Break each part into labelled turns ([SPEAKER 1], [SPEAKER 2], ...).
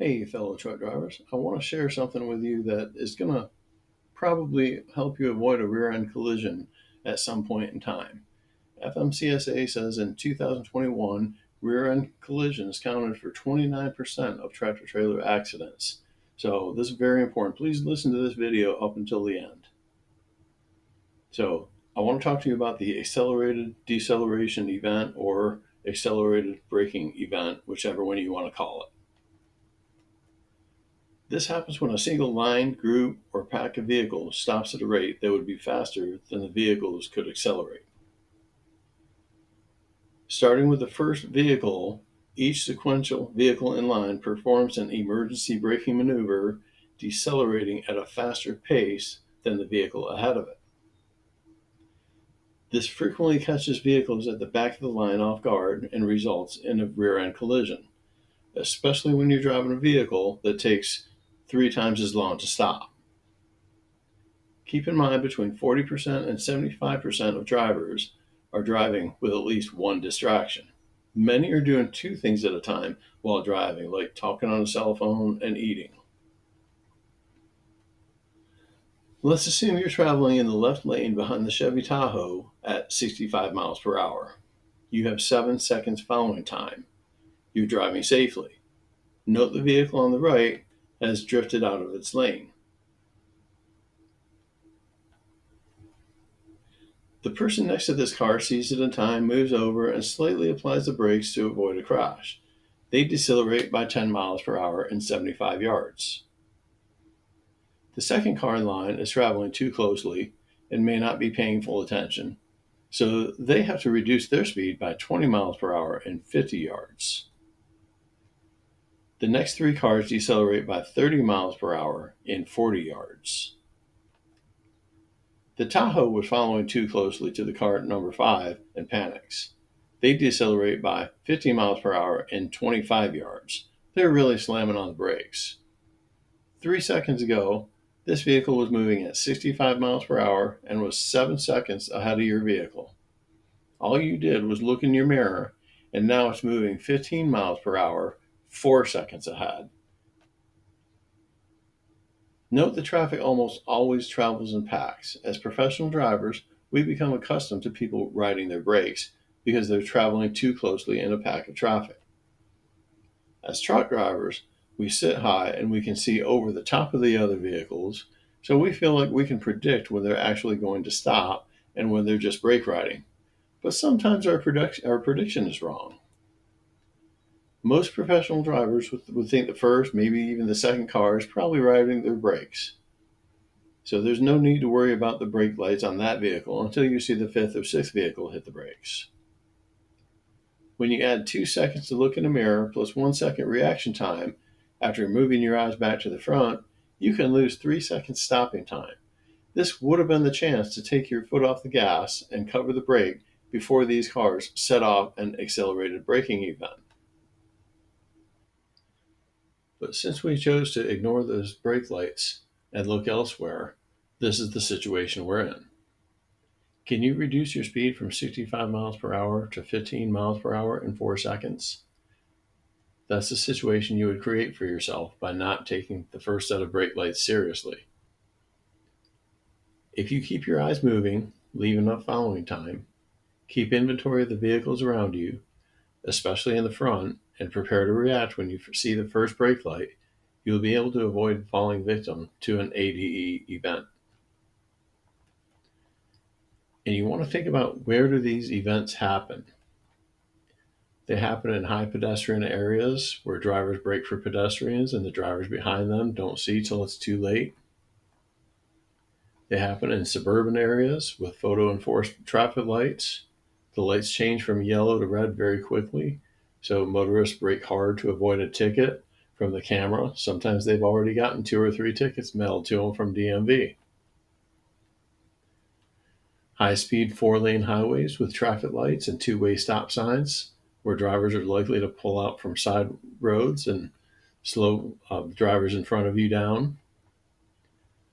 [SPEAKER 1] Hey, fellow truck drivers. I want to share something with you that is going to probably help you avoid a rear end collision at some point in time. FMCSA says in 2021, rear end collisions counted for 29% of tractor trailer accidents. So, this is very important. Please listen to this video up until the end. So, I want to talk to you about the accelerated deceleration event or accelerated braking event, whichever one you want to call it. This happens when a single line, group, or pack of vehicles stops at a rate that would be faster than the vehicles could accelerate. Starting with the first vehicle, each sequential vehicle in line performs an emergency braking maneuver, decelerating at a faster pace than the vehicle ahead of it. This frequently catches vehicles at the back of the line off guard and results in a rear-end collision, especially when you're driving a vehicle that takes 3 times as long to stop. Keep in mind between 40% and 75% of drivers are driving with at least one distraction. Many are doing 2 things at a time while driving, like talking on a cell phone and eating. Let's assume you're traveling in the left lane behind the Chevy Tahoe at 65 miles per hour. You have 7 seconds following time. You're driving safely. Note the vehicle on the right has drifted out of its lane. The person next to this car sees it in time, moves over, and slightly applies the brakes to avoid a crash. They decelerate by 10 miles per hour and 75 yards. The second car in line is traveling too closely and may not be paying full attention, so they have to reduce their speed by 20 miles per hour and 50 yards. The next 3 cars decelerate by 30 miles per hour and 40 yards. The Tahoe was following too closely to the car at number 5 and panics. They decelerate by 50 miles per hour and 25 yards. They're really slamming on the brakes. 3 seconds ago, this vehicle was moving at 65 miles per hour and was 7 seconds ahead of your vehicle. All you did was look in your mirror, and now it's moving 15 miles per hour, 4 seconds ahead. Note the traffic almost always travels in packs. As professional drivers, we become accustomed to people riding their brakes because they're traveling too closely in a pack of traffic. As truck drivers, we sit high and we can see over the top of the other vehicles, so we feel like we can predict when they're actually going to stop and when they're just brake riding. But sometimes our prediction is wrong. Most professional drivers would think the first, maybe even the second car is probably riding their brakes. So there's no need to worry about the brake lights on that vehicle until you see the 5th or 6th vehicle hit the brakes. When you add 2 seconds to look in the mirror plus 1 second reaction time after moving your eyes back to the front, you can lose 3 seconds stopping time. This would have been the chance to take your foot off the gas and cover the brake before these cars set off an accelerated braking event. But since we chose to ignore those brake lights and look elsewhere, this is the situation we're in. Can you reduce your speed from 65 miles per hour to 15 miles per hour in 4 seconds? That's the situation you would create for yourself by not taking the first set of brake lights seriously. If you keep your eyes moving, leave enough following time, keep inventory of the vehicles around you, especially in the front, and prepare to react when you see the first brake light, you'll be able to avoid falling victim to an ADE event. And you want to think about, where do these events happen? They happen in high pedestrian areas where drivers brake for pedestrians and the drivers behind them don't see till it's too late. They happen in suburban areas with photo enforced traffic lights. The lights change from yellow to red very quickly, so motorists brake hard to avoid a ticket from the camera. Sometimes they've already gotten 2 or 3 tickets mailed to them from DMV. High-speed 4-lane highways with traffic lights and 2-way stop signs, where drivers are likely to pull out from side roads and slow drivers in front of you down.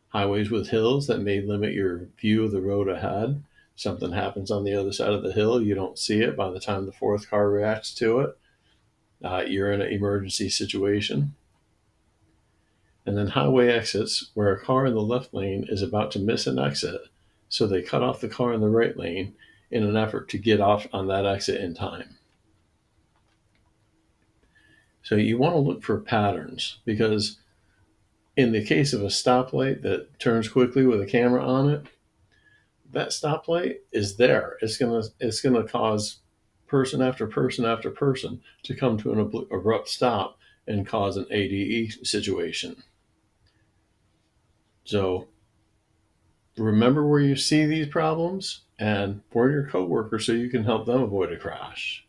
[SPEAKER 1] Highways with hills that may limit your view of the road ahead. Something happens on the other side of the hill, you don't see it. By the time the 4th car reacts to it, you're in an emergency situation. And then highway exits where a car in the left lane is about to miss an exit, so they cut off the car in the right lane in an effort to get off on that exit in time. So you want to look for patterns, because in the case of a stoplight that turns quickly with a camera on it, that stoplight is there. It's gonna cause person after person after person to come to an abrupt stop and cause an ADE situation. So remember where you see these problems and warn your coworkers so you can help them avoid a crash.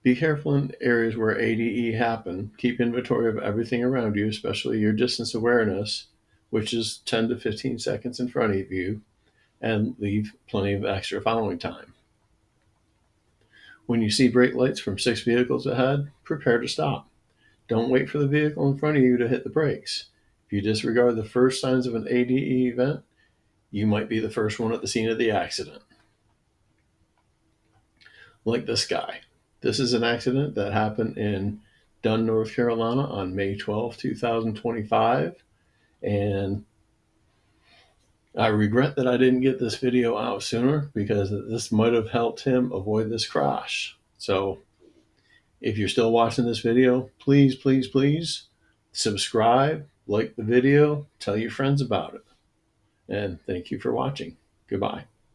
[SPEAKER 1] Be careful in areas where ADE happen. Keep inventory of everything around you, especially your distance awareness, which is 10 to 15 seconds in front of you, and leave plenty of extra following time. When you see brake lights from 6 vehicles ahead, prepare to stop. Don't wait for the vehicle in front of you to hit the brakes. If you disregard the first signs of an ADE event, you might be the first one at the scene of the accident. Like this guy. This is an accident that happened in Dunn, North Carolina on May 12, 2025. And I regret that I didn't get this video out sooner, because this might have helped him avoid this crash. So if you're still watching this video, please, please, please subscribe, like the video, tell your friends about it. And thank you for watching. Goodbye.